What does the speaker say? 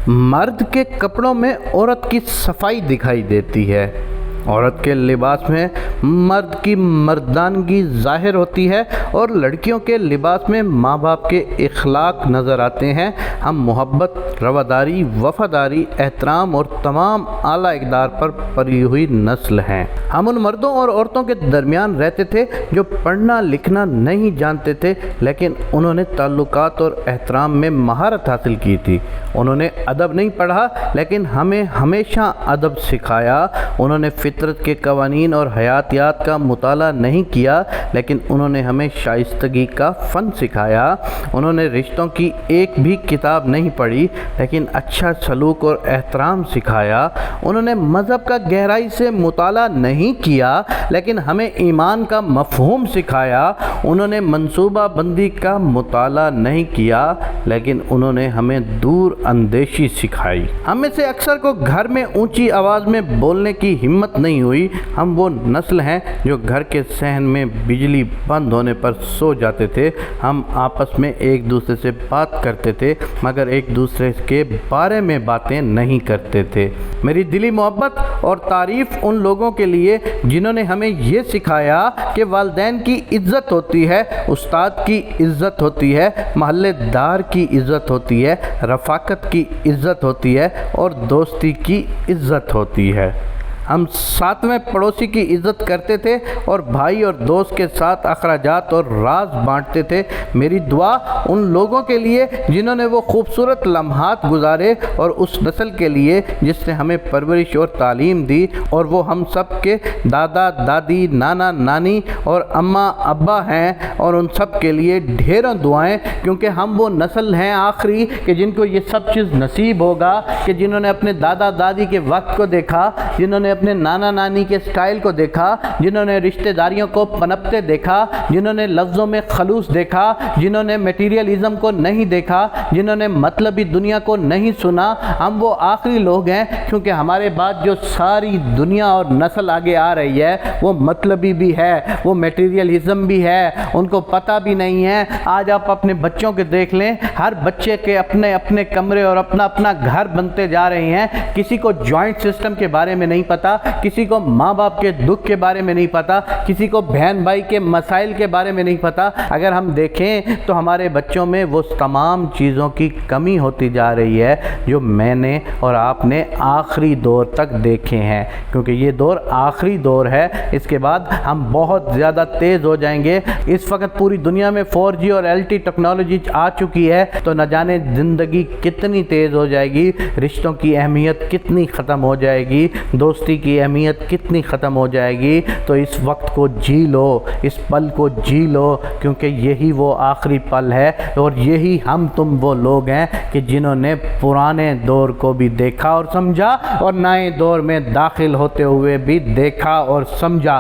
مرد کے کپڑوں میں عورت کی صفائی دکھائی دیتی ہے، عورت کے لباس میں مرد کی مردانگی ظاہر ہوتی ہے اور لڑکیوں کے لباس میں ماں باپ کے اخلاق نظر آتے ہیں۔ ہم محبت، رواداری، وفاداری، احترام اور تمام اعلیٰ اقدار پر پلی ہوئی نسل ہیں۔ ہم ان مردوں اور عورتوں کے درمیان رہتے تھے جو پڑھنا لکھنا نہیں جانتے تھے، لیکن انہوں نے تعلقات اور احترام میں مہارت حاصل کی تھی۔ انہوں نے ادب نہیں پڑھا لیکن ہمیں ہمیشہ ادب سکھایا۔ انہوں نے فطرت کے قوانین اور حیاتیات کا مطالعہ نہیں کیا لیکن انہوں نے ہمیں شائستگی کا فن سکھایا۔ انہوں نے رشتوں کی ایک بھی کتاب نہیں پڑھی لیکن اچھا سلوک اور احترام سکھایا۔ انہوں نے مذہب کا گہرائی سے مطالعہ نہیں کیا لیکن ہمیں ایمان کا مفہوم سکھایا۔ انہوں نے منصوبہ بندی کا مطالعہ نہیں کیا لیکن انہوں نے ہمیں دور اندیشی سکھائی۔ ہم میں سے اکثر کو گھر میں اونچی آواز میں بولنے کی ہمت نہیں ہوئی۔ ہم وہ نسل ہیں جو گھر کے صحن میں بجلی بند ہونے پر سو جاتے تھے۔ ہم آپس میں ایک دوسرے سے بات کرتے تھے مگر ایک دوسرے کے بارے میں باتیں نہیں کرتے تھے۔ میری دلی محبت اور تعریف ان لوگوں کے لیے جنہوں نے ہمیں یہ سکھایا کہ والدین کی عزت ہوتی ہے، استاد کی عزت ہوتی ہے، محلے دار کی عزت ہوتی ہے، رفاقت کی عزت ہوتی ہے اور دوستی کی عزت ہوتی ہے۔ ہم ساتھ میں پڑوسی کی عزت کرتے تھے اور بھائی اور دوست کے ساتھ اخراجات اور راز بانٹتے تھے۔ میری دعا ان لوگوں کے لیے جنہوں نے وہ خوبصورت لمحات گزارے اور اس نسل کے لیے جس نے ہمیں پرورش اور تعلیم دی، اور وہ ہم سب کے دادا دادی، نانا نانی اور اماں ابا ہیں، اور ان سب کے لیے ڈھیروں دعائیں، کیونکہ ہم وہ نسل ہیں آخری کہ جن کو یہ سب چیز نصیب ہوگا، کہ جنہوں نے اپنے دادا دادی کے وقت کو دیکھا، جنہوں نے اپنے نانا نانی کے سٹائل کو دیکھا، جنہوں نے رشتہ داریوں کو پنپتے دیکھا، جنہوں نے لفظوں میں خلوص دیکھا، جنہوں نے میٹیریلزم کو نہیں دیکھا، جنہوں نے مطلبی دنیا کو نہیں سنا۔ ہم وہ آخری لوگ ہیں کیونکہ ہمارے بعد جو ساری دنیا اور نسل آگے آ رہی ہے وہ مطلبی بھی ہے، وہ میٹیریلزم بھی ہے، ان کو پتہ بھی نہیں ہے۔ آج آپ اپنے بچوں کے دیکھ لیں، ہر بچے کے اپنے اپنے کمرے اور اپنا اپنا گھر بنتے جا رہے ہیں۔ کسی کو جوائنٹ سسٹم کے بارے میں نہیں پتا، کسی کو ماں باپ کے دکھ کے بارے میں نہیں پتا، کسی کو بہن بھائی کے مسائل کے بارے میں نہیں پتا۔ اگر ہم دیکھیں تو ہمارے بچوں میں وہ تمام چیزوں کی کمی ہوتی جا رہی ہے جو میں نے اور آپ نے آخری دور تک دیکھے ہیں، کیونکہ یہ دور آخری دور ہے۔ اس کے بعد ہم بہت زیادہ تیز ہو جائیں گے۔ اس وقت پوری دنیا میں 4G اور LTE ٹیکنالوجی آ چکی ہے تو نہ جانے زندگی کتنی تیز ہو جائے گی، رشتوں کی اہمیت کتنی ختم ہو جائے گی، دوستی کی اہمیت کتنی ختم ہو جائے گی۔ تو اس وقت کو جی لو، اس پل کو جی لو، کیونکہ یہی وہ آخری پل ہے، اور یہی ہم تم وہ لوگ ہیں کہ جنہوں نے پرانے دور کو بھی دیکھا اور سمجھا اور نئے دور میں داخل ہوتے ہوئے بھی دیکھا اور سمجھا۔